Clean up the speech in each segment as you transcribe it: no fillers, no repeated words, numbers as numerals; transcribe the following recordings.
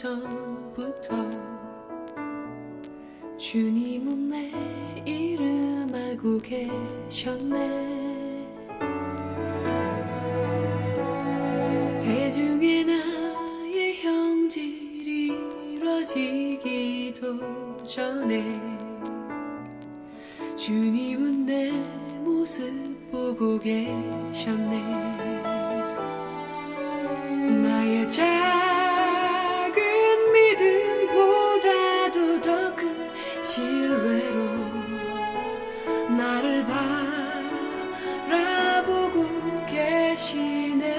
전부터 주님은 내 이름 알고 계셨네. 대중의 나의 형질이 이루어지기도 전에 주님은 내 모습 보고 계셨네. 나의 작은 믿음보다도 더 큰 신뢰로 나를 바라보고 계시네.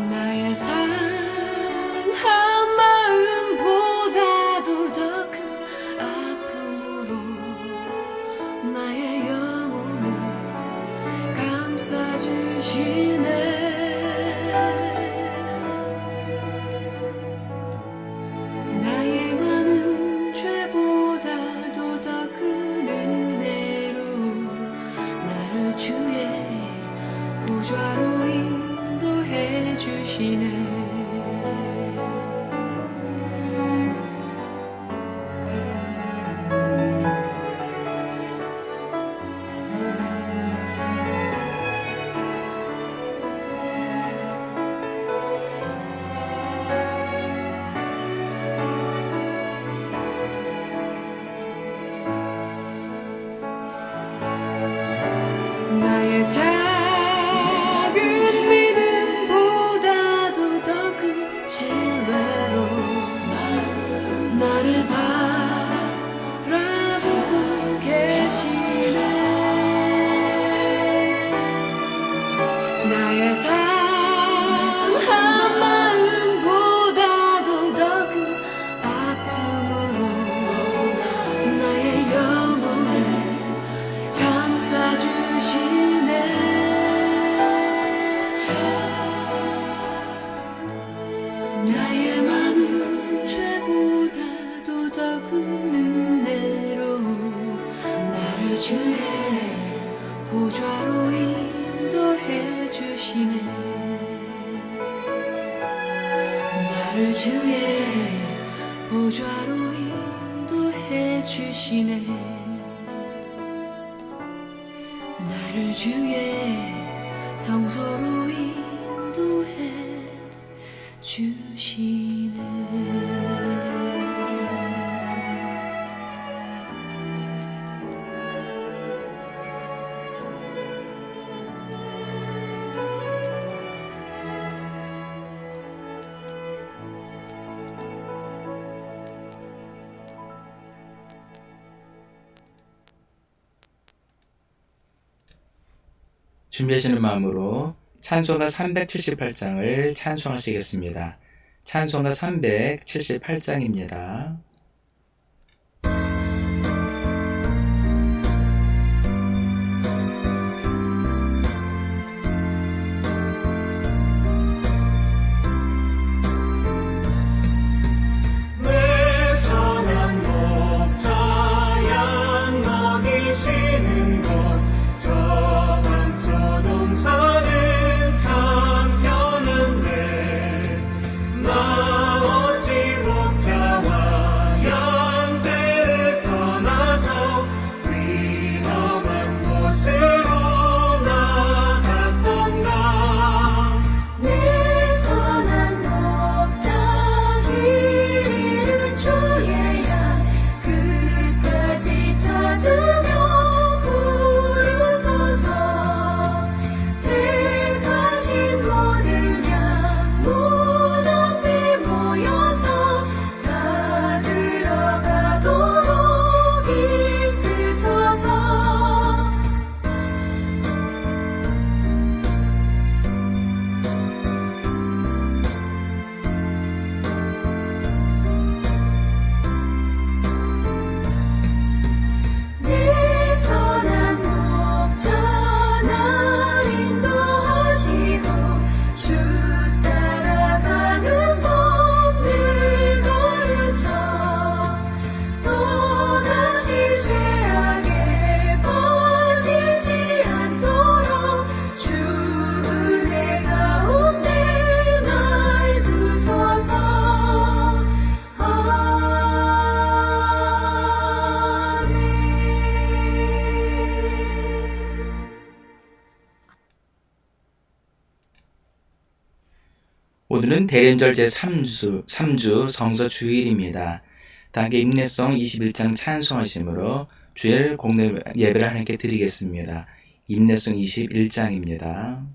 나의 상한 마음보다도 더 큰 아픔으로 나의 영혼을 감싸주시네. 나의 많은 죄보다도 더 큰 은혜로 나를 주의 보좌로 인도해 주시네. 나의 작은 믿음보다도 더 큰 신뢰로 나를 바라보고 계시네. 나의 상한 마음보다도 더 큰 아픔으로 나의 영혼을 감싸주시네. 나의 많은 죄보다도 더 큰 은혜로 나를 주의 보좌로 인도해 주시네. 나를 주의 보좌로 인도해 주시네. 나를 주의 성소로 인도해 주시네. 준비하시는 마음으로 찬송가 378장을 찬송하시겠습니다. 찬송가 378장입니다. 나 어찌 목자와 오늘은 대련절 제3주 성서 주일입니다. 함께 임내성 21장 찬송하심으로 주일 공개 예배를 하나님께 드리겠습니다. 임내성 21장입니다.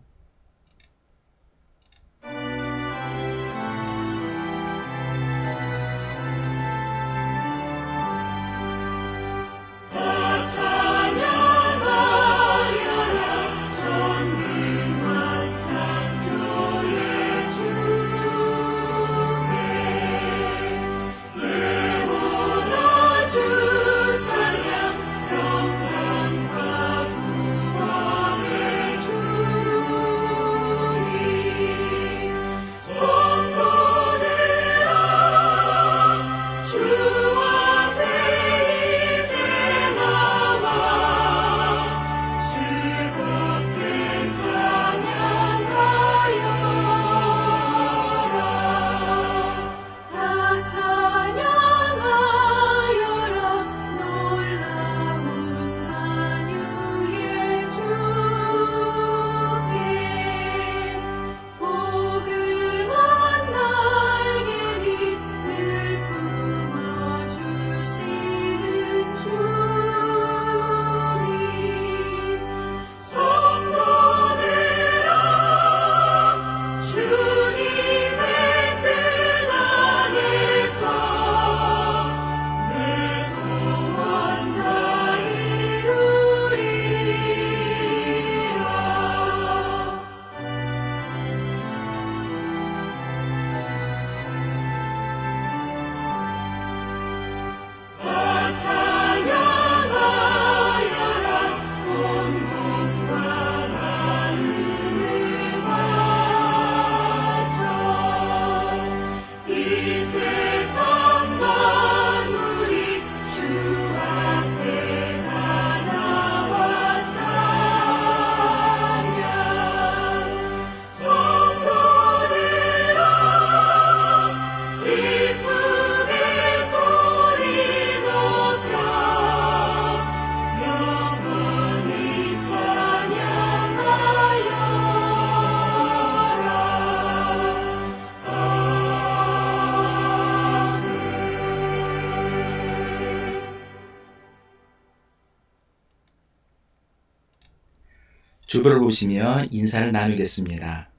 주보를 보시며 인사를 나누겠습니다.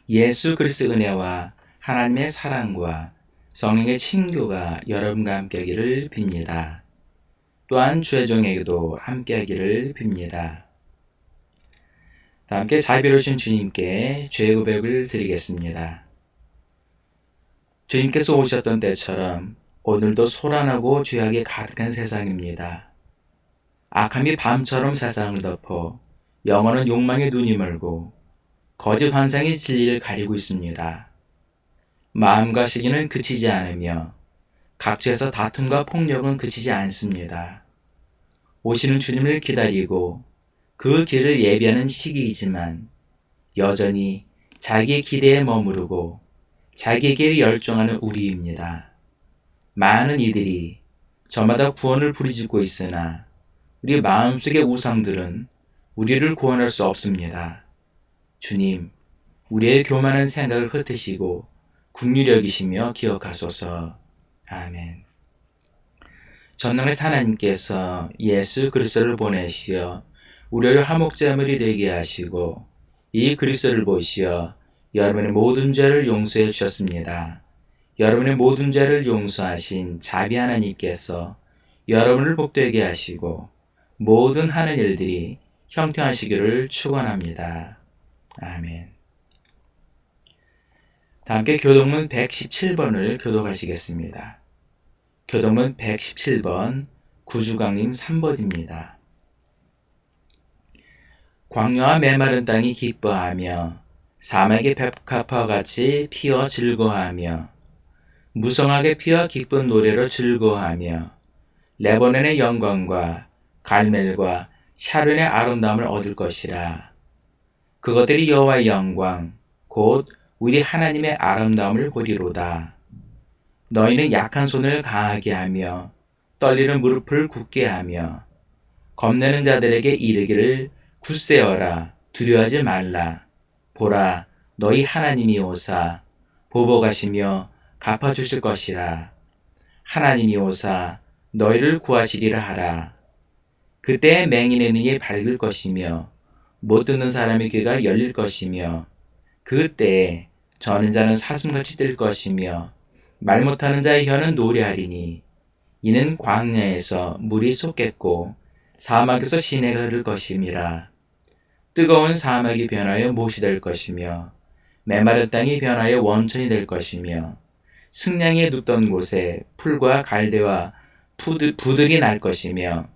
예수 그리스도의 은혜와 하나님의 사랑과 성령의 친교가 여러분과 함께하기를 빕니다. 또한 주의 종에게도 함께하기를 빕니다. 함께 자비로우신 주님께 죄의 고백을 드리겠습니다. 주님께서 오셨던 때처럼 오늘도 소란하고 죄악이 가득한 세상입니다. 악함이 밤처럼 세상을 덮어 영혼은 욕망에 눈이 멀고 거짓 환상이 진리를 가리고 있습니다. 마음과 시기는 그치지 않으며 각처에서 다툼과 폭력은 그치지 않습니다. 오시는 주님을 기다리고 그 길을 예비하는 시기이지만 여전히 자기의 기대에 머무르고 자기에게 열중하는 우리입니다. 많은 이들이 저마다 구원을 부르짖고 있으나 우리 마음속의 우상들은 우리를 구원할 수 없습니다. 주님, 우리의 교만한 생각을 흩으시고 긍휼히 여기시며 기억하소서. 아멘. 전능의 하나님께서 예수 그리스도를 보내시어 우리의 화목제물이 되게 하시고 이 그리스도를 보시어 여러분의 모든 죄를 용서해 주셨습니다. 여러분의 모든 죄를 용서하신 자비 하나님께서 여러분을 복되게 하시고 모든 하는 일들이 형통하시기를 축원합니다. 아멘. 함께 교동문 117번을 교독하시겠습니다. 교동문 117번 구주강림 3번입니다. 광야와 메마른 땅이 기뻐하며 사막의 백합화와 같이 피어 즐거워하며 무성하게 피어 기쁜 노래로 즐거워하며 레바논의 영광과 갈멜과 샤론의 아름다움을 얻을 것이라. 그것들이 여호와의 영광 곧 우리 하나님의 아름다움을 보리로다. 너희는 약한 손을 강하게 하며 떨리는 무릎을 굳게 하며 겁내는 자들에게 이르기를 굳세어라 두려워하지 말라. 보라 너희 하나님이 오사 보복하시며 갚아주실 것이라. 하나님이 오사 너희를 구하시리라 하라. 그때 맹인의 눈이 밝을 것이며 못 듣는 사람의 귀가 열릴 것이며 그때 저는 자는 사슴같이 뜰 것이며 말 못하는 자의 혀는 노래하리니 이는 광야에서 물이 솟겠고 사막에서 시내가 흐를 것임이라. 뜨거운 사막이 변하여 못이 될 것이며 메마른 땅이 변하여 원천이 될 것이며 승냥이 눕던 곳에 풀과 갈대와 부들이 날 것이며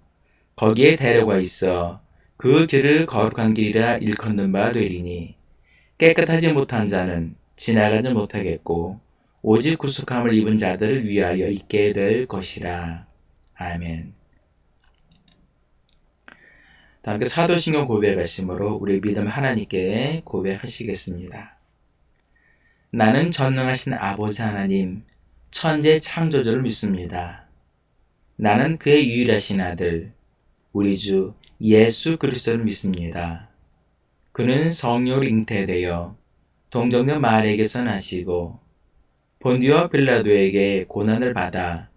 거기에 대로가 있어 그 길을 거룩한 길이라 일컫는 바 되리니 깨끗하지 못한 자는 지나가지 못하겠고 오직 구속함을 입은 자들을 위하여 있게 될 것이라. 아멘. 다 함께 사도신경 고백하심으로 우리 믿음 하나님께 고백하시겠습니다. 나는 전능하신 아버지 하나님 천재 창조주를 믿습니다. 나는 그의 유일하신 아들 우리 주 예수 그리스도를 믿습니다. 그는 성령으로 잉태되어 동정녀 마리아에게서 나시고 본디오 빌라도에게 고난을 받아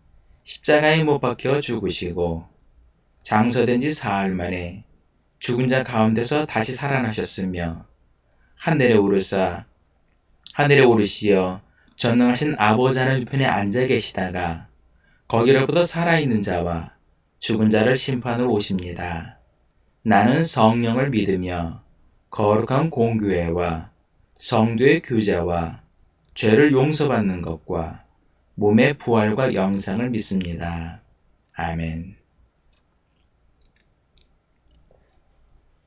십자가에 못 박혀 죽으시고 장서된 지 사흘 만에 죽은 자 가운데서 다시 살아나셨으며 하늘에 오르시어 전능하신 아버지 하나님 편에 앉아 계시다가 거기로부터 살아있는 자와 죽은 자를 심판으로 오십니다. 나는 성령을 믿으며 거룩한 공교회와 성도의 교제와 죄를 용서받는 것과 몸의 부활과 영생을 믿습니다. 아멘.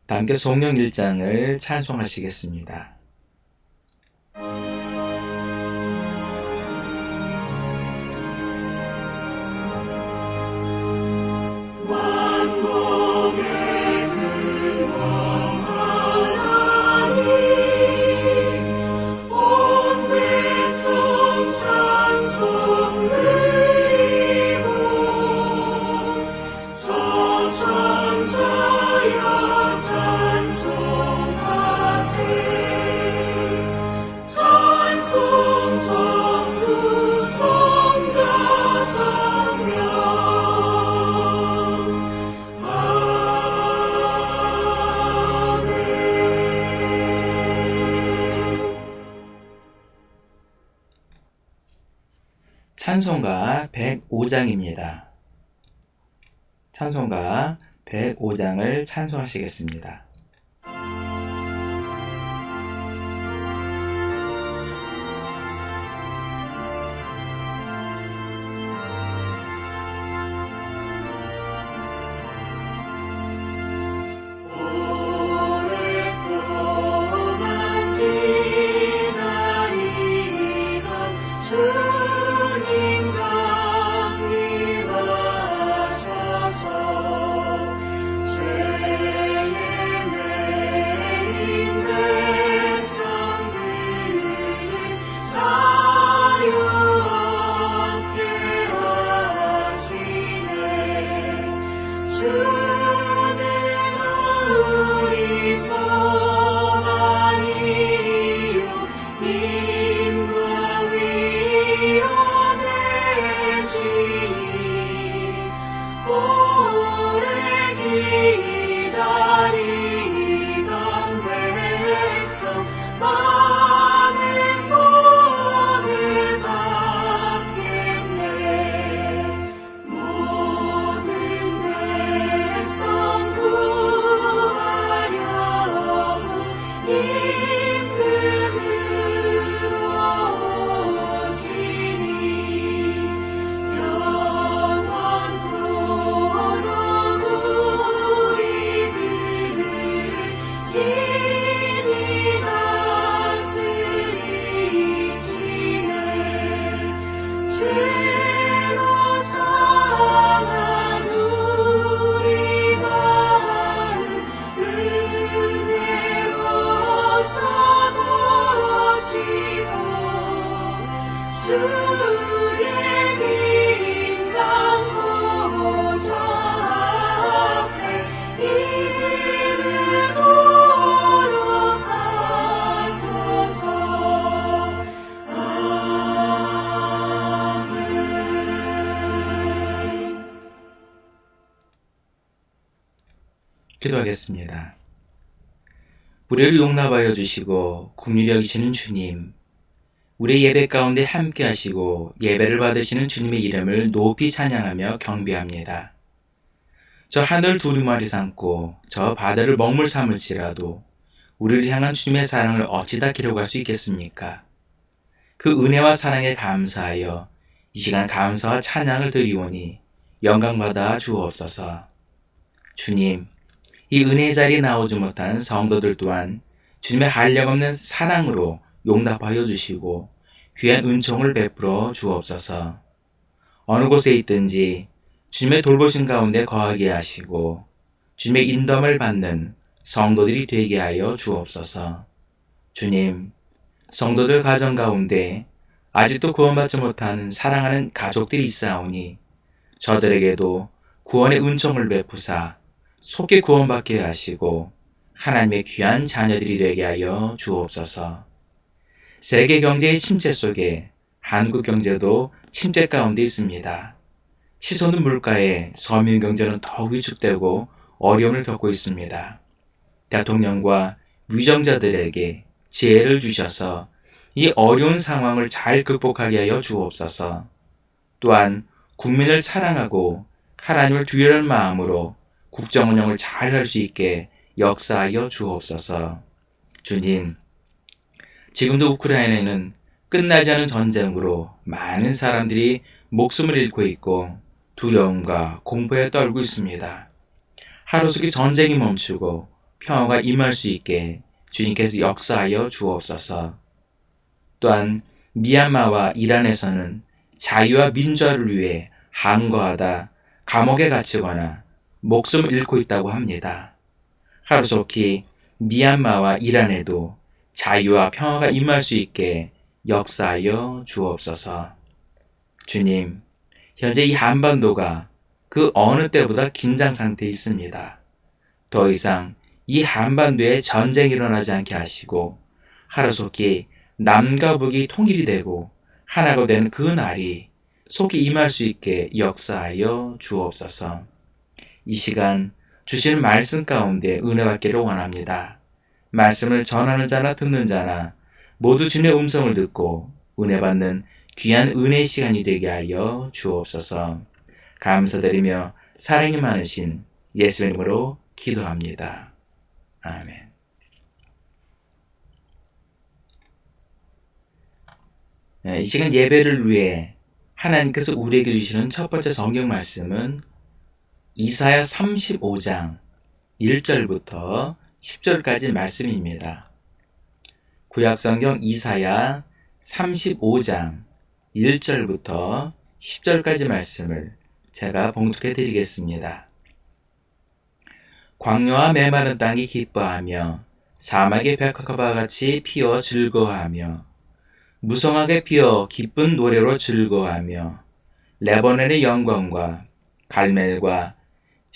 다 함께 성령 1장을 찬송하시겠습니다. 찬송가 105장입니다. 찬송가 105장을 찬송하시겠습니다. 기도하겠습니다. 우리를 용납하여 주시고 긍휼히 여기시는 주님, 우리 예배 가운데 함께 하시고 예배를 받으시는 주님의 이름을 높이 찬양하며 경배합니다. 저 하늘 두루마리 삼고 저 바다를 먹물 삼을지라도 우리를 향한 주님의 사랑을 어찌다 기록할 수 있겠습니까? 그 은혜와 사랑에 감사하여 이 시간 감사와 찬양을 드리오니 영광받아 주옵소서. 주님, 이 은혜의 자리에 나오지 못한 성도들 또한 주님의 한량없는 사랑으로 용납하여 주시고 귀한 은총을 베풀어 주옵소서. 어느 곳에 있든지 주님의 돌보신 가운데 거하게 하시고 주님의 인도함을 받는 성도들이 되게 하여 주옵소서. 주님, 성도들 가정 가운데 아직도 구원받지 못한 사랑하는 가족들이 있사오니 저들에게도 구원의 은총을 베푸사 속히 구원받게 하시고 하나님의 귀한 자녀들이 되게 하여 주옵소서. 세계 경제의 침체 속에 한국 경제도 침체 가운데 있습니다. 치솟는 물가에 서민 경제는 더욱 위축되고 어려움을 겪고 있습니다. 대통령과 위정자들에게 지혜를 주셔서 이 어려운 상황을 잘 극복하게 하여 주옵소서. 또한 국민을 사랑하고 하나님을 두려워하는 마음으로 국정 운영을 잘 할 수 있게 역사하여 주옵소서. 주님, 지금도 우크라이나에는 끝나지 않은 전쟁으로 많은 사람들이 목숨을 잃고 있고 두려움과 공포에 떨고 있습니다. 하루속히 전쟁이 멈추고 평화가 임할 수 있게 주님께서 역사하여 주옵소서. 또한 미얀마와 이란에서는 자유와 민주화를 위해 항거하다 감옥에 갇히거나 목숨을 잃고 있다고 합니다. 하루속히 미얀마와 이란에도 자유와 평화가 임할 수 있게 역사하여 주옵소서. 주님, 현재 이 한반도가 그 어느 때보다 긴장 상태에 있습니다. 더 이상 이 한반도에 전쟁이 일어나지 않게 하시고 하루속히 남과 북이 통일이 되고 하나가 되는 그 날이 속히 임할 수 있게 역사하여 주옵소서. 이 시간 주시는 말씀 가운데 은혜 받기를 원합니다. 말씀을 전하는 자나 듣는 자나 모두 주님의 음성을 듣고 은혜 받는 귀한 은혜의 시간이 되게 하여 주옵소서. 감사드리며 사랑이 많으신 예수의 이름으로 기도합니다. 아멘. 이 시간 예배를 위해 하나님께서 우리에게 주시는 첫 번째 성경 말씀은 이사야 35장 1절부터 10절까지 말씀입니다. 구약성경 이사야 35장 1절부터 10절까지 말씀을 제가 봉독해 드리겠습니다. 광야와 메마른 땅이 기뻐하며 사막의 백합과 같이 피어 즐거워하며 무성하게 피어 기쁜 노래로 즐거워하며 레바논의 영광과 갈멜과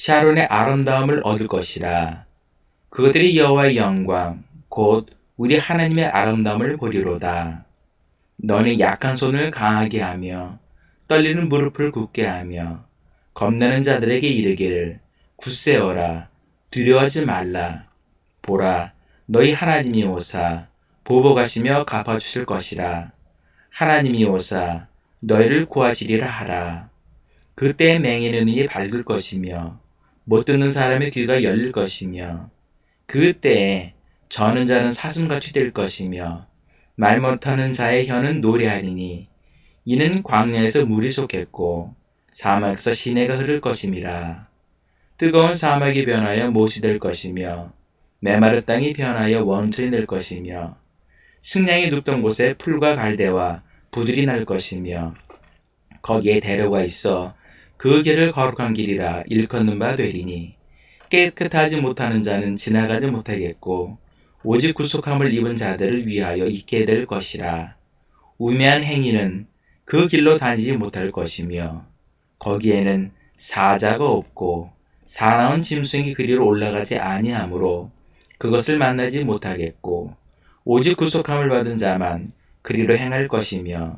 샤론의 아름다움을 얻을 것이라. 그것들이 여호와의 영광 곧 우리 하나님의 아름다움을 보리로다. 너는 약한 손을 강하게 하며 떨리는 무릎을 굳게 하며 겁내는 자들에게 이르기를 굳세어라 두려워하지 말라. 보라 너희 하나님이 오사 보복하시며 갚아주실 것이라. 하나님이 오사 너희를 구하시리라 하라. 그때 맹인의 눈이 밝을 것이며 못 듣는 사람의 귀가 열릴 것이며 그때에 저는 자는 사슴같이 될 것이며 말 못하는 자의 혀는 노래하리니 이는 광야에서 물이 솟겠고 사막에서 시내가 흐를 것임이라. 뜨거운 사막이 변하여 못이 될 것이며 메마른 땅이 변하여 원천이 될 것이며 승냥이 눕던 곳에 풀과 갈대와 부들이 날 것이며 거기에 대로가 있어 그 길을 거룩한 길이라 일컫는 바 되리니 깨끗하지 못하는 자는 지나가지 못하겠고 오직 구속함을 입은 자들을 위하여 있게 될 것이라. 우매한 행위는 그 길로 다니지 못할 것이며 거기에는 사자가 없고 사나운 짐승이 그리로 올라가지 아니하므로 그것을 만나지 못하겠고 오직 구속함을 받은 자만 그리로 행할 것이며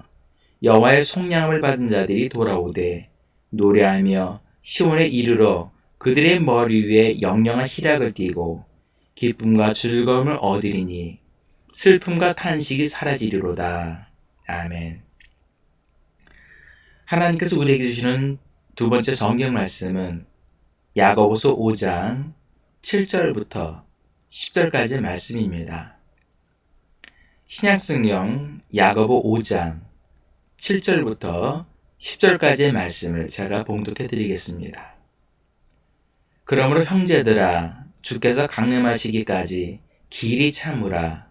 여호와의 속량함을 받은 자들이 돌아오되 노래하며 시온에 이르러 그들의 머리 위에 영영한 희락을 띠고 기쁨과 즐거움을 얻으리니 슬픔과 탄식이 사라지리로다. 아멘. 하나님께서 우리에게 주시는 두 번째 성경 말씀은 야고보서 5장 7절부터 10절까지의 말씀입니다. 신약성경 야고보 5장 7절부터 10절까지의 말씀을 제가 봉독해 드리겠습니다. 그러므로 형제들아, 주께서 강림하시기까지 길이 참으라.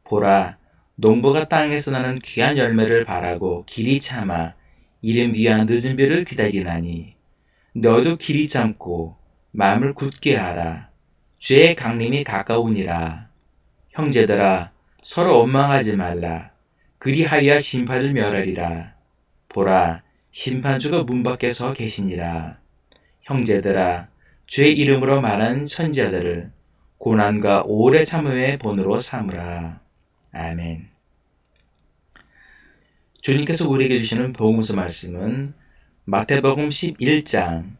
보라, 농부가 땅에서 나는 귀한 열매를 바라고 길이 참아 이른 비와 늦은 비를 기다리나니 너도 길이 참고 마음을 굳게 하라. 주의 강림이 가까우니라. 형제들아, 서로 원망하지 말라. 그리하여야 심판을 멸하리라. 보라, 심판주가 문 밖에 서 계시니라. 형제들아, 주의 이름으로 말하는 선지자들을 고난과 오래 참음의 본으로 삼으라. 아멘. 주님께서 우리에게 주시는 복음서 말씀은 마태복음 11장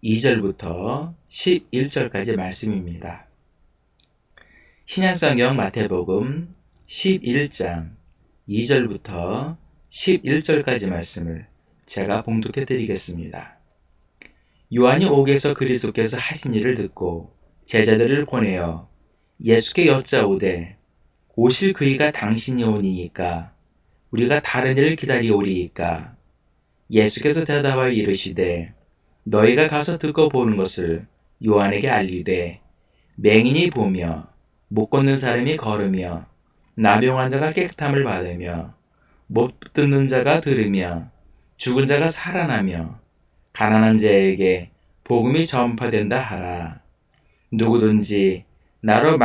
2절부터 11절까지 말씀입니다. 신약성경 마태복음 11장 2절부터 11절까지 말씀을 제가 봉독해 드리겠습니다. 요한이 옥에서 그리스도께서 하신 일을 듣고 제자들을 보내어 예수께 여짜오되 오실 그이가 당신이 오니이까 우리가 다른 일을 기다리오리이까. 예수께서 대답하여 이르시되 너희가 가서 듣고 보는 것을 요한에게 알리되 맹인이 보며 못 걷는 사람이 걸으며 나병 환자가 깨끗함을 받으며 못 듣는 자가 들으며 죽은 자가 살아나며 가난한 자에게 복음이 전파된다 하라. 누구든지 나로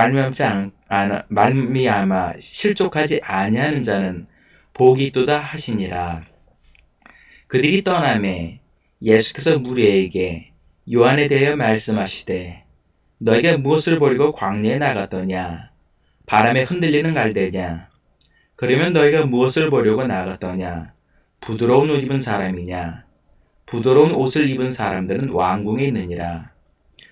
말미암아 실족하지 아니하는 자는 복이 있도다 하시니라. 그들이 떠나매 예수께서 무리에게 요한에 대하여 말씀하시되 너희가 무엇을 버리고 광야에 나갔더냐? 바람에 흔들리는 갈대냐? 그러면 너희가 무엇을 보려고 나갔더냐? 부드러운 옷 입은 사람이냐? 부드러운 옷을 입은 사람들은 왕궁에 있느니라.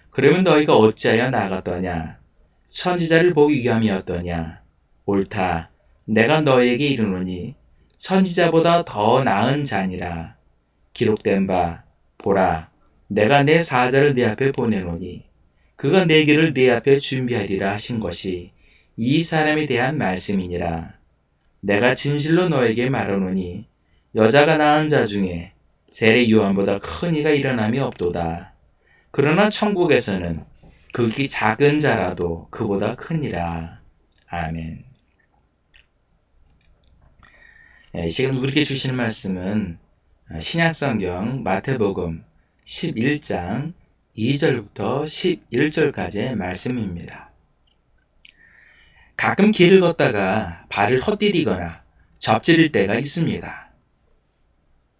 그러면 너희가 어찌하여 나갔더냐? 선지자를 보기 위함이었더냐? 옳다. 내가 너희에게 이르노니 선지자보다 더 나은 자니라. 기록된 바 보라, 내가 내 사자를 네 앞에 보내노니 그가 내 길을 네 앞에 준비하리라 하신 것이 이 사람에 대한 말씀이니라. 내가 진실로 너에게 말하노니 여자가 낳은 자 중에 세례 요한보다 큰 이가 일어남이 없도다. 그러나 천국에서는 극히 작은 자라도 그보다 크니라. 아멘. 이 시간 우리에게 주시는 말씀은 신약성경 마태복음 11장 2절부터 11절까지의 말씀입니다. 가끔 길을 걷다가 발을 헛디디거나 접질릴 때가 있습니다.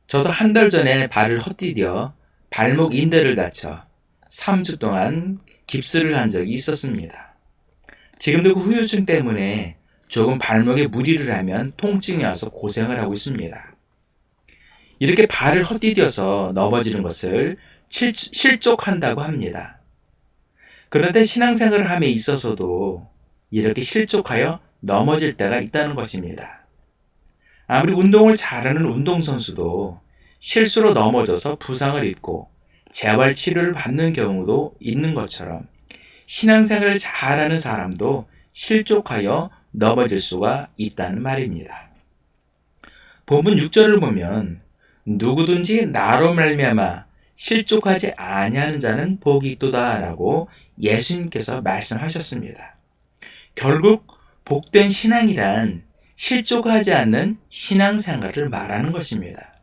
저도 한 달 전에 발을 헛디뎌 발목 인대를 다쳐 3주 동안 깁스를 한 적이 있었습니다. 지금도 그 후유증 때문에 조금 발목에 무리를 하면 통증이 와서 고생을 하고 있습니다. 이렇게 발을 헛디뎌서 넘어지는 것을 실족한다고 합니다. 그런데 신앙생활을 함에 있어서도 이렇게 실족하여 넘어질 때가 있다는 것입니다. 아무리 운동을 잘하는 운동선수도 실수로 넘어져서 부상을 입고 재활치료를 받는 경우도 있는 것처럼 신앙생활을 잘하는 사람도 실족하여 넘어질 수가 있다는 말입니다. 본문 6절을 보면 누구든지 나로 말미암아 실족하지 아니하는 자는 복이 있도다 라고 예수님께서 말씀하셨습니다. 결국 복된 신앙이란 실족하지 않는 신앙생활을 말하는 것입니다.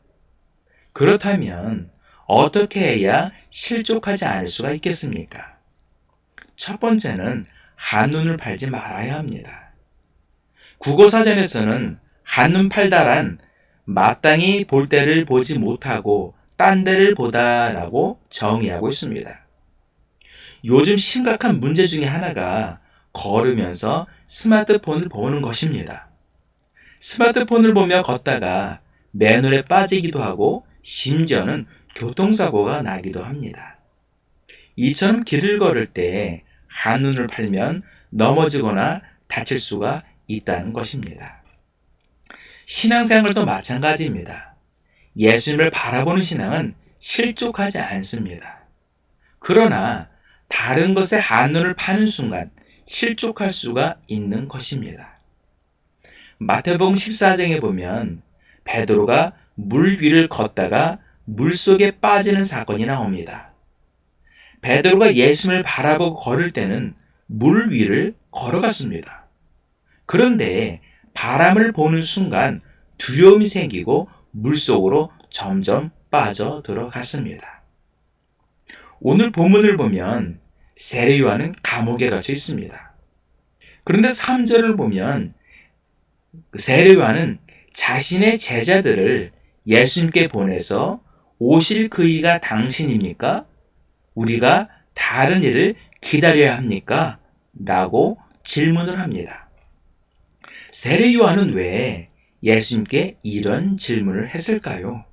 그렇다면 어떻게 해야 실족하지 않을 수가 있겠습니까? 첫 번째는 한눈을 팔지 말아야 합니다. 국어사전에서는 한눈 팔다란 마땅히 볼 때를 보지 못하고 딴 데를 보다라고 정의하고 있습니다. 요즘 심각한 문제 중에 하나가 걸으면서 스마트폰을 보는 것입니다. 스마트폰을 보며 걷다가 맨홀에 빠지기도 하고 심지어는 교통사고가 나기도 합니다. 이처럼 길을 걸을 때 한눈을 팔면 넘어지거나 다칠 수가 있다는 것입니다. 신앙생활도 마찬가지입니다. 예수님을 바라보는 신앙은 실족하지 않습니다. 그러나 다른 것에 한눈을 파는 순간 실족할 수가 있는 것입니다. 마태복음 14장에 보면 베드로가 물 위를 걷다가 물속에 빠지는 사건이 나옵니다. 베드로가 예수님을 바라보고 걸을 때는 물 위를 걸어갔습니다. 그런데 바람을 보는 순간 두려움이 생기고 물속으로 점점 빠져 들어갔습니다. 오늘 본문을 보면 세례 요한은 감옥에 갇혀 있습니다. 그런데 3절을 보면 세례 요한은 자신의 제자들을 예수님께 보내서 오실 그이가 당신입니까? 우리가 다른 일을 기다려야 합니까? 라고 질문을 합니다. 세례 요한은 왜 예수님께 이런 질문을 했을까요?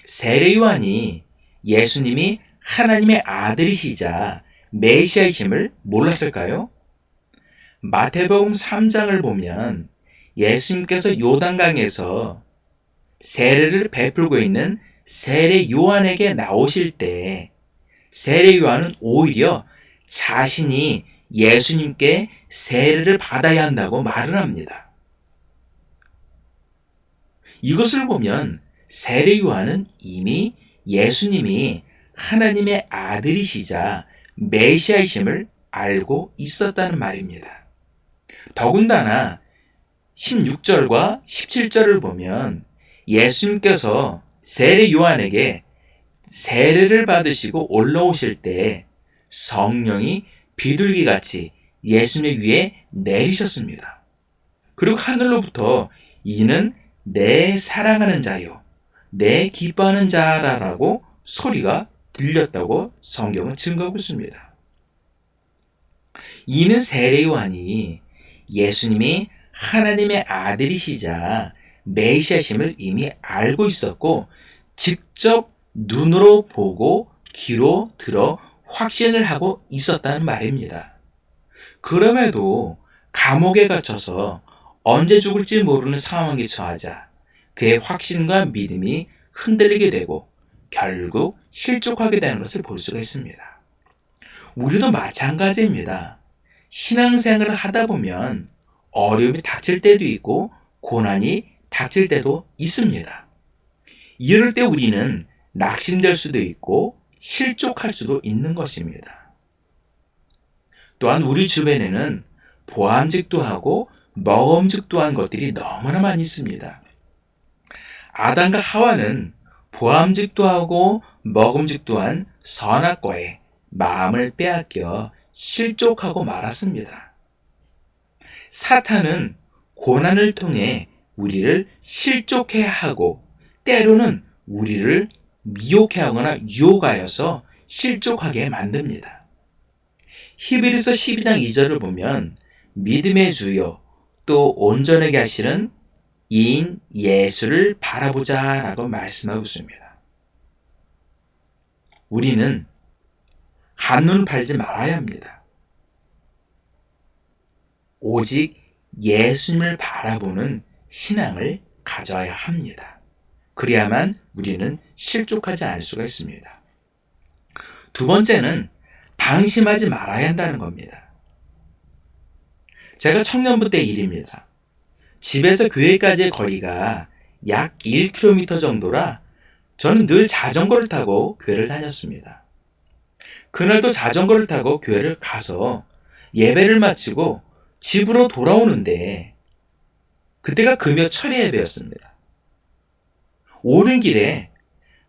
세례 요한이 예수님이 하나님의 아들이시자 메시아이심을 몰랐을까요? 마태복음 3장을 보면 예수님께서 요단강에서 세례를 베풀고 있는 세례 요한에게 나오실 때 세례 요한은 오히려 자신이 예수님께 세례를 받아야 한다고 말을 합니다. 이것을 보면 세례 요한은 이미 예수님이 하나님의 아들이시자 메시아이심을 알고 있었다는 말입니다. 더군다나 16절과 17절을 보면 예수님께서 세례 요한에게 세례를 받으시고 올라오실 때 성령이 비둘기같이 예수님 위에 내리셨습니다. 그리고 하늘로부터 이는 내 사랑하는 자요, 내 기뻐하는 자라라고 소리가 들렸다고 성경은 증거하고 있습니다. 이는 세례 요한이 예수님이 하나님의 아들이시자 메시아심을 이미 알고 있었고 직접 눈으로 보고 귀로 들어 확신을 하고 있었다는 말입니다. 그럼에도 감옥에 갇혀서 언제 죽을지 모르는 상황에 처하자 그의 확신과 믿음이 흔들리게 되고 결국 실족하게 되는 것을 볼 수가 있습니다. 우리도 마찬가지입니다. 신앙생활을 하다 보면 어려움이 닥칠 때도 있고 고난이 닥칠 때도 있습니다. 이럴 때 우리는 낙심될 수도 있고 실족할 수도 있는 것입니다. 또한 우리 주변에는 보암직도 하고 먹음직도 한 것들이 너무나 많이 있습니다. 아담과 하와는 보암직도 하고 먹음직도 한 선악과에 마음을 빼앗겨 실족하고 말았습니다. 사탄은 고난을 통해 우리를 실족해 하고 때로는 우리를 미혹해 하거나 유혹하여서 실족하게 만듭니다. 히브리서 12장 2절을 보면 믿음의 주요 또 온전하게 하시는 이인 예수를 바라보자 라고 말씀하고 있습니다. 우리는 한눈 팔지 말아야 합니다. 오직 예수님을 바라보는 신앙을 가져야 합니다. 그래야만 우리는 실족하지 않을 수가 있습니다. 두 번째는 방심하지 말아야 한다는 겁니다. 제가 청년부 때 일입니다. 집에서 교회까지의 거리가 약 1km 정도라 저는 늘 자전거를 타고 교회를 다녔습니다. 그날도 자전거를 타고 교회를 가서 예배를 마치고 집으로 돌아오는데 그때가 금요철 예배였습니다. 오는 길에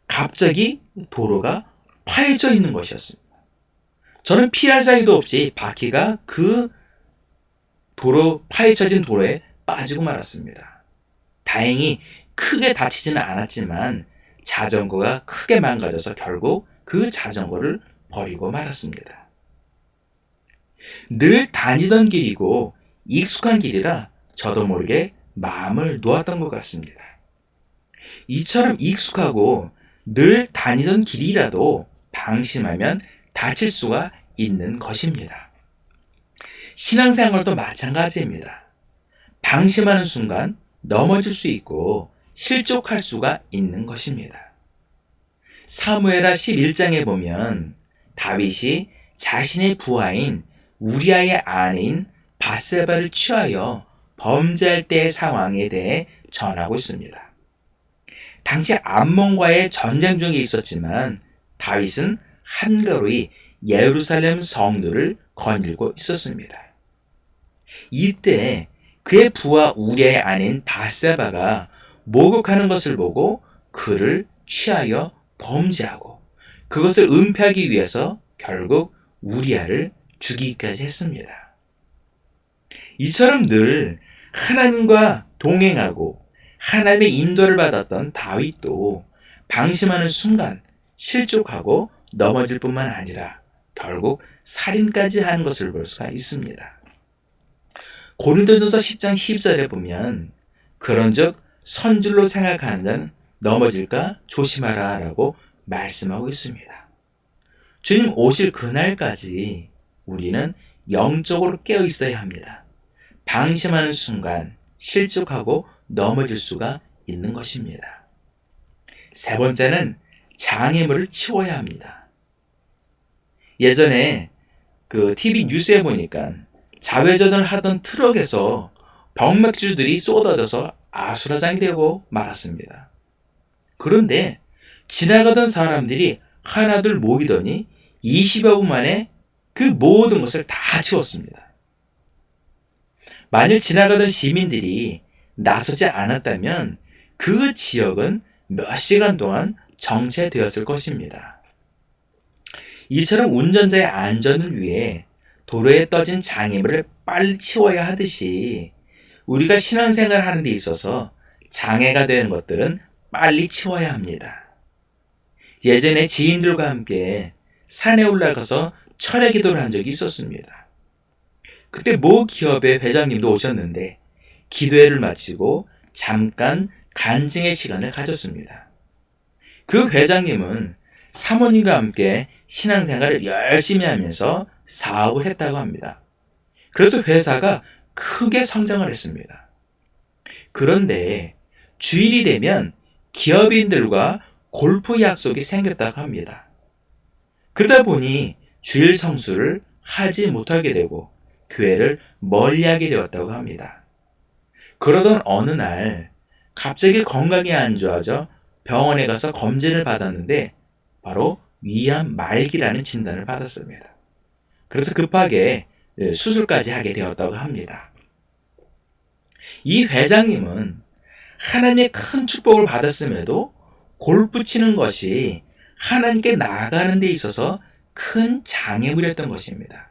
갑자기 도로가 파헤져 있는 것이었습니다. 저는 피할 사이도 없이 바퀴가 그 파헤쳐진 도로에 빠지고 말았습니다. 다행히 크게 다치지는 않았지만 자전거가 크게 망가져서 결국 그 자전거를 버리고 말았습니다. 늘 다니던 길이고 익숙한 길이라 저도 모르게 마음을 놓았던 것 같습니다. 이처럼 익숙하고 늘 다니던 길이라도 방심하면 다칠 수가 있는 것입니다. 신앙생활도 마찬가지입니다. 방심하는 순간 넘어질 수 있고 실족할 수가 있는 것입니다. 사무엘하 11장에 보면 다윗이 자신의 부하인 우리아의 아내인 밧세바를 취하여 범죄할 때의 상황에 대해 전하고 있습니다. 당시 암몬과의 전쟁 중에 있었지만 다윗은 한가로이 예루살렘 성도를 거닐고 있었습니다. 이때 그의 부하 우리아의 아내인 밧세바가 모욕하는 것을 보고 그를 취하여 범죄하고 그것을 은폐하기 위해서 결국 우리아를 죽이기까지 했습니다. 이처럼 늘 하나님과 동행하고 하나님의 인도를 받았던 다윗도 방심하는 순간 실족하고 넘어질 뿐만 아니라 결국 살인까지 한 것을 볼 수가 있습니다. 고린도전서 10장 10절에 보면 그런즉 선줄로 생각하는 자는 넘어질까 조심하라 라고 말씀하고 있습니다. 주님 오실 그날까지 우리는 영적으로 깨어 있어야 합니다. 방심하는 순간 실족하고 넘어질 수가 있는 것입니다. 세 번째는 장애물을 치워야 합니다. 예전에 TV 뉴스에 보니까 자회전을 하던 트럭에서 병맥주들이 쏟아져서 아수라장이 되고 말았습니다. 그런데 지나가던 사람들이 하나둘 모이더니 20여 분 만에 그 모든 것을 다 치웠습니다. 만일 지나가던 시민들이 나서지 않았다면 그 지역은 몇 시간 동안 정체되었을 것입니다. 이처럼 운전자의 안전을 위해 도로에 떠진 장애물을 빨리 치워야 하듯이 우리가 신앙생활을 하는 데 있어서 장애가 되는 것들은 빨리 치워야 합니다. 예전에 지인들과 함께 산에 올라가서 철야 기도를 한 적이 있었습니다. 그때 모 기업의 회장님도 오셨는데 기도회를 마치고 잠깐 간증의 시간을 가졌습니다. 그 회장님은 사모님과 함께 신앙생활을 열심히 하면서 사업을 했다고 합니다. 그래서 회사가 크게 성장을 했습니다. 그런데 주일이 되면 기업인들과 골프 약속이 생겼다고 합니다. 그러다 보니 주일 성수를 하지 못하게 되고 교회를 멀리하게 되었다고 합니다. 그러던 어느 날 갑자기 건강이 안 좋아져 병원에 가서 검진을 받았는데 바로 위암 말기라는 진단을 받았습니다. 그래서 급하게 수술까지 하게 되었다고 합니다. 이 회장님은 하나님의 큰 축복을 받았음에도 골프 치는 것이 하나님께 나아가는 데 있어서 큰 장애물이었던 것입니다.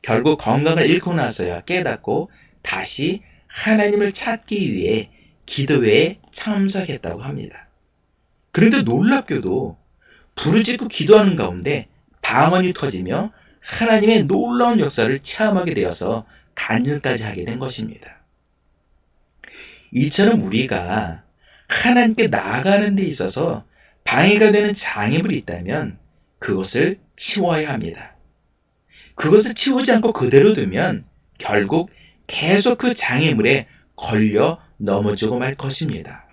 결국 건강을 잃고 나서야 깨닫고 다시 하나님을 찾기 위해 기도회에 참석했다고 합니다. 그런데 놀랍게도 부르짖고 기도하는 가운데 방언이 터지며 하나님의 놀라운 역사를 체험하게 되어서 간증까지 하게 된 것입니다. 이처럼 우리가 하나님께 나아가는 데 있어서 방해가 되는 장애물이 있다면 그것을 치워야 합니다. 그것을 치우지 않고 그대로 두면 결국 계속 그 장애물에 걸려 넘어지고 말 것입니다.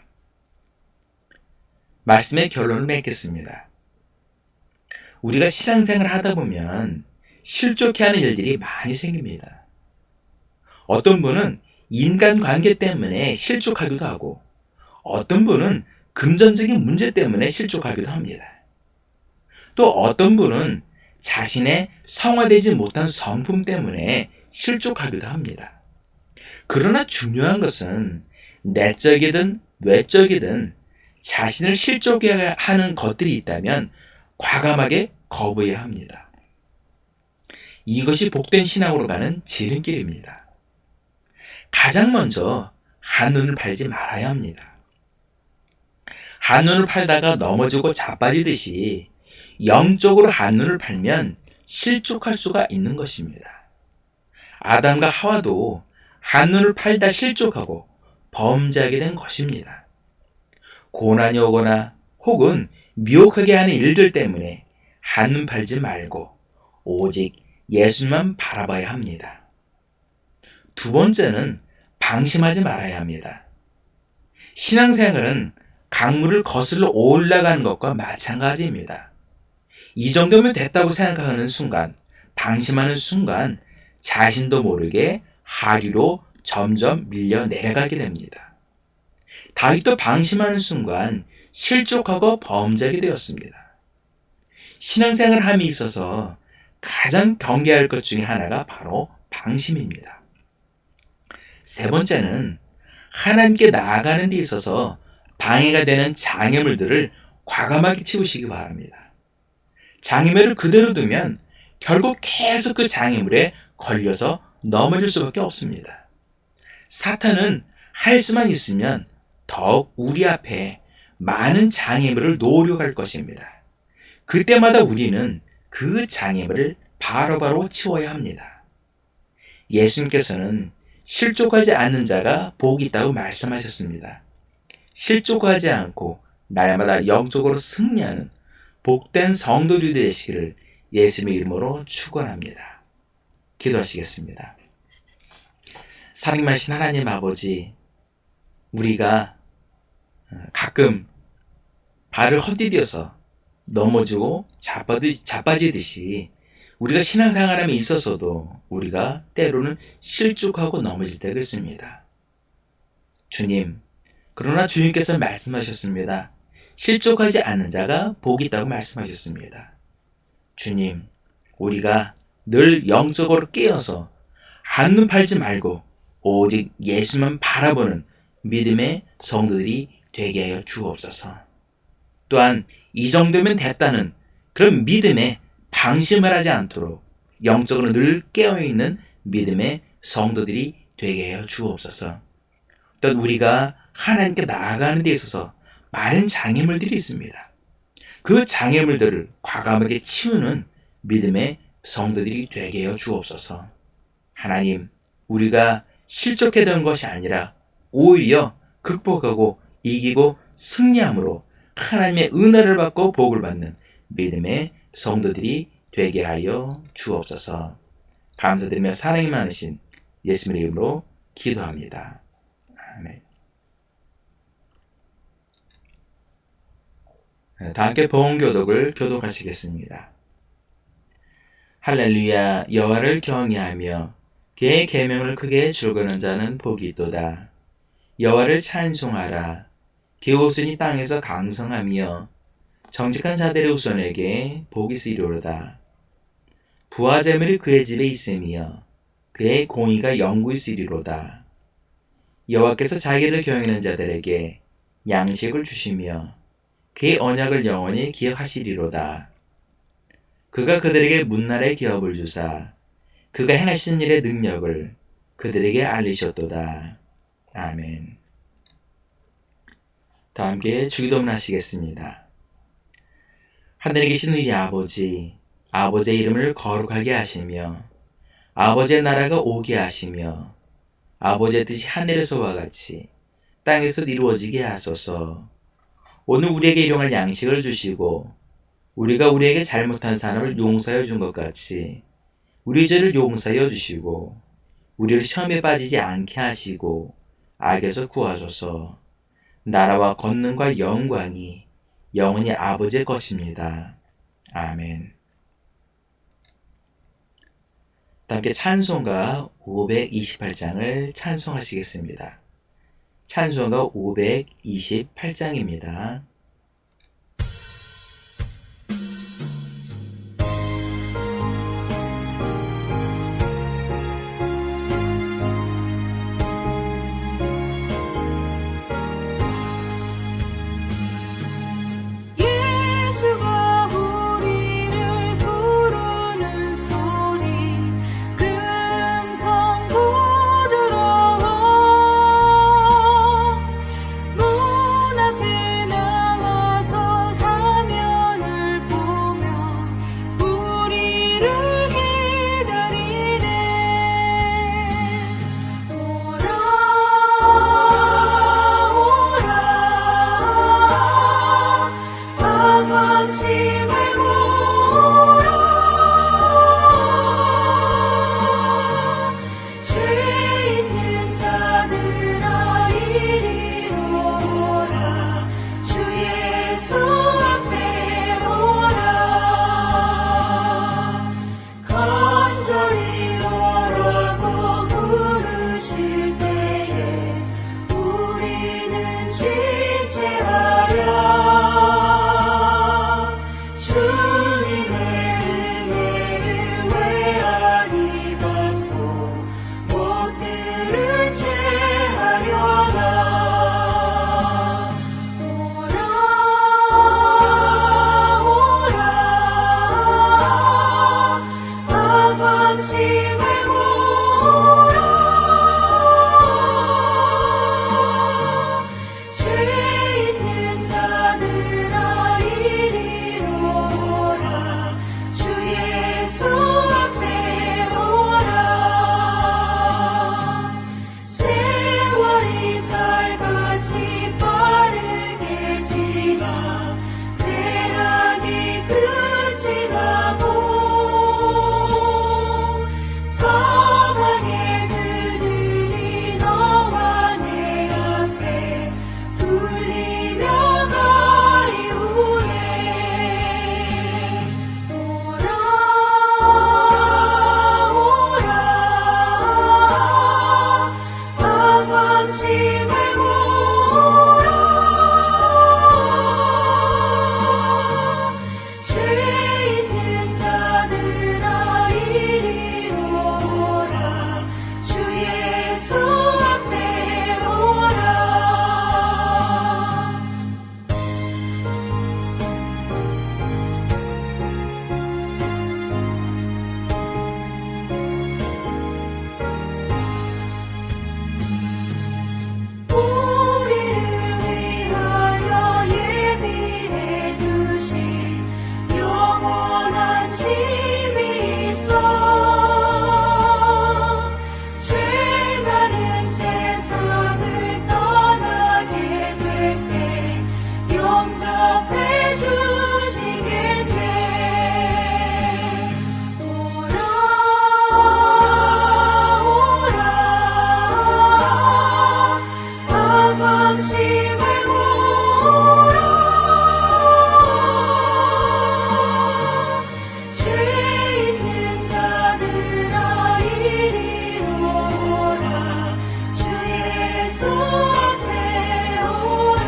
말씀의 결론을 맺겠습니다. 우리가 신앙생활을 하다 보면 실족해하는 일들이 많이 생깁니다. 어떤 분은 인간관계 때문에 실족하기도 하고 어떤 분은 금전적인 문제 때문에 실족하기도 합니다. 또 어떤 분은 자신의 성화되지 못한 성품 때문에 실족하기도 합니다. 그러나 중요한 것은 내적이든 외적이든 자신을 실족해 하는 것들이 있다면 과감하게 거부해야 합니다. 이것이 복된 신앙으로 가는 지름길입니다. 가장 먼저 한눈을 팔지 말아야 합니다. 한눈을 팔다가 넘어지고 자빠지듯이 영적으로 한눈을 팔면 실족할 수가 있는 것입니다. 아담과 하와도 한눈을 팔다 실족하고 범죄하게 된 것입니다. 고난이 오거나 혹은 미혹하게 하는 일들 때문에 한눈 팔지 말고 오직 예수만 바라봐야 합니다. 두 번째는 방심하지 말아야 합니다. 신앙생활은 강물을 거슬러 올라가는 것과 마찬가지입니다. 이 정도면 됐다고 생각하는 순간, 방심하는 순간 자신도 모르게 하류로 점점 밀려 내려가게 됩니다. 다윗도 방심하는 순간 실족하고 범죄하게 되었습니다. 신앙생활 함에 있어서 가장 경계할 것 중에 하나가 바로 방심입니다. 세 번째는 하나님께 나아가는 데 있어서 방해가 되는 장애물들을 과감하게 치우시기 바랍니다. 장애물을 그대로 두면 결국 계속 그 장애물에 걸려서 넘어질 수밖에 없습니다. 사탄은 할 수만 있으면 더욱 우리 앞에 많은 장애물을 놓으려고 것입니다. 그때마다 우리는 그 장애물을 바로바로 치워야 합니다. 예수님께서는 실족하지 않는 자가 복이 있다고 말씀하셨습니다. 실족하지 않고 날마다 영적으로 승리하는 복된 성도들이 되시기를 예수님의 이름으로 축원합니다. 기도하시겠습니다. 사랑하신 하나님 아버지, 우리가 가끔 발을 헛디뎌서 넘어지고 자빠지듯이 우리가 신앙생활함에 있어서도 우리가 때로는 실족하고 넘어질 때가 있습니다. 주님, 그러나 주님께서 말씀하셨습니다. 실족하지 않는 자가 복이 있다고 말씀하셨습니다. 주님, 우리가 늘 영적으로 깨어서 한눈 팔지 말고 오직 예수만 바라보는 믿음의 성도들이 되게 하여 주옵소서. 또한 이 정도면 됐다는 그런 믿음에 방심을 하지 않도록 영적으로 늘 깨어있는 믿음의 성도들이 되게 하여 주옵소서. 또한 우리가 하나님께 나아가는 데 있어서 많은 장애물들이 있습니다. 그 장애물들을 과감하게 치우는 믿음의 성도들이 되게 하여 주옵소서. 하나님, 우리가 실족했던 것이 아니라 오히려 극복하고 이기고 승리함으로 하나님의 은혜를 받고 복을 받는 믿음의 성도들이 되게 하여 주옵소서. 감사드리며 사랑이 많으신 예수님의 이름으로 기도합니다. 아멘. 다 함께 보응교독을 교독하시겠습니다. 할렐루야. 여호와를 경외하며 그의 계명을 크게 즐거는 자는 복이 있도다. 여호와를 찬송하라. 그의 후손이 땅에서 강성하며 정직한 자들의 후손에게 복이 있으리로다. 부와 재물이 그의 집에 있으며 그의 공의가 영구히 있으리로다. 여호와께서 자기를 경외하는 자들에게 양식을 주시며 그의 언약을 영원히 기억하시리로다. 그가 그들에게 문나라의 기업을 주사 그가 행하신 일의 능력을 그들에게 알리셨도다. 아멘. 다 함께 주기도문 하시겠습니다. 하늘에 계신 우리 아버지, 아버지의 이름을 거룩하게 하시며 아버지의 나라가 오게 하시며 아버지의 뜻이 하늘에서와 같이 땅에서 이루어지게 하소서. 오늘 우리에게 일용할 양식을 주시고 우리가 우리에게 잘못한 사람을 용서하여 준 것 같이 우리 죄를 용서하여 주시고 우리를 시험에 빠지지 않게 하시고 악에서 구하소서. 나라와 권능과 영광이 영원히 아버지의 것입니다. 아멘. 함께 찬송가 528장을 찬송하시겠습니다. 찬송가 528장입니다. 문 앞에 나 방심을 오라 죄 있는 자들아 이리로 오라 주 예수 앞에 오라 세월이 살같이 빠르게 지나 대락이 끝이 나고 사방의 그들이 너와 내 앞에 불리며 가리우네 오라 오라 방황치 말고 오라 죄 있는 자들아 이리로 오라 주 예수 앞에 오라 우리를 위하여 예비해 두신 영원한 집이 있어 죄 많은 세상을 떠나게 될 때 영접해 주시겠네 오라 오라 방황치 말고 오라 죄 있는 자들아 이리로 오라 주 예수 앞에 오라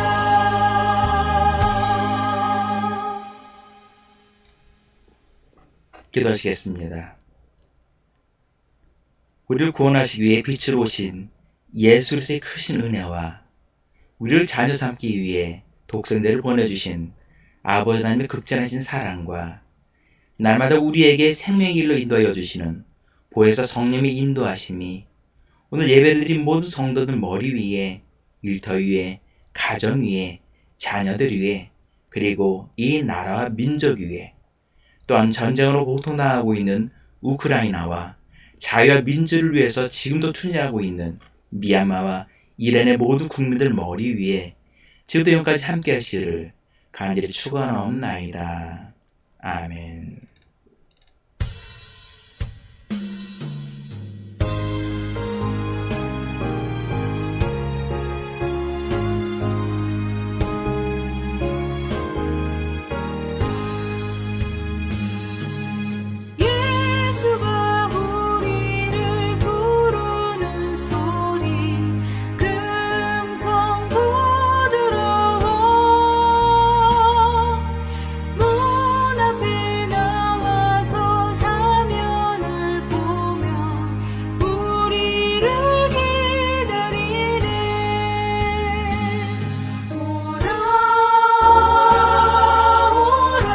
기도하시겠습니다. 우리를 구원하시기 위해 빛으로 오신 예수 그리스도의 크신 은혜와 우리를 자녀 삼기 위해 독생자를 보내주신 아버지 하나님의 극진하신 사랑과 날마다 우리에게 생명의 길로 인도하여 주시는 보혜사 성령의 인도하심이 오늘 예배를 드린 모든 성도들 머리 위에, 일터 위에, 가정 위에, 자녀들 위에, 그리고 이 나라와 민족 위에, 또한 전쟁으로 고통당하고 있는 우크라이나와 자유와 민주를 위해서 지금도 투쟁하고 있는 미얀마와 이란의 모든 국민들 머리 위에 지금도 영까지 함께 하시기를 간절히 축원하옵나이다. 아멘. 예수가 우리를 부르는 소리 금성 부드러워 문 앞에 나와서 사면을 보며 우리를 기다리네 오라 오라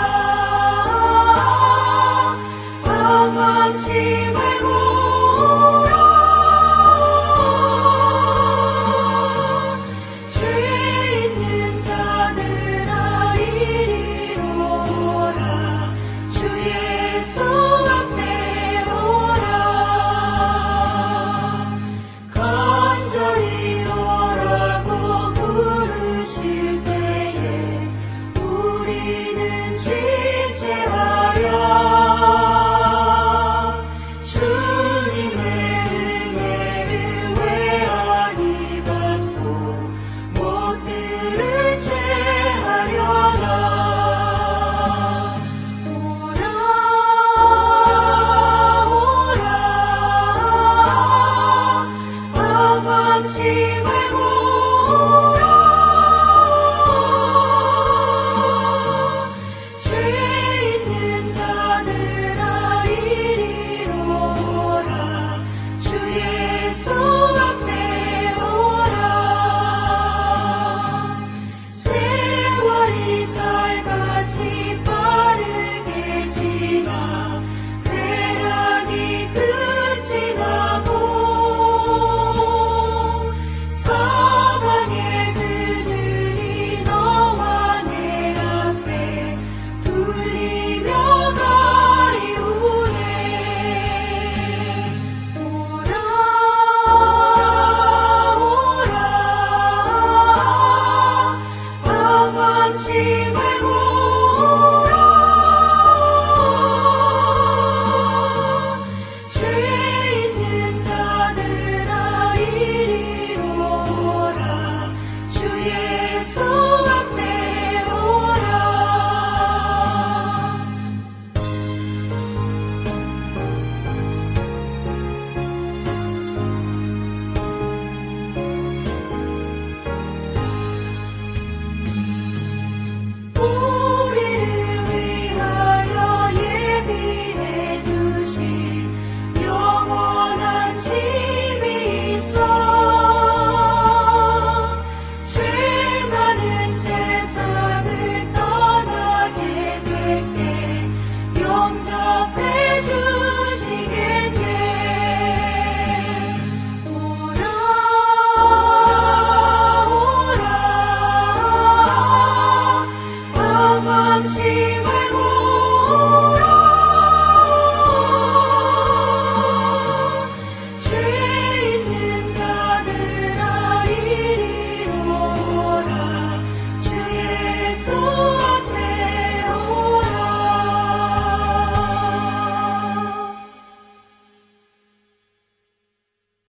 방황치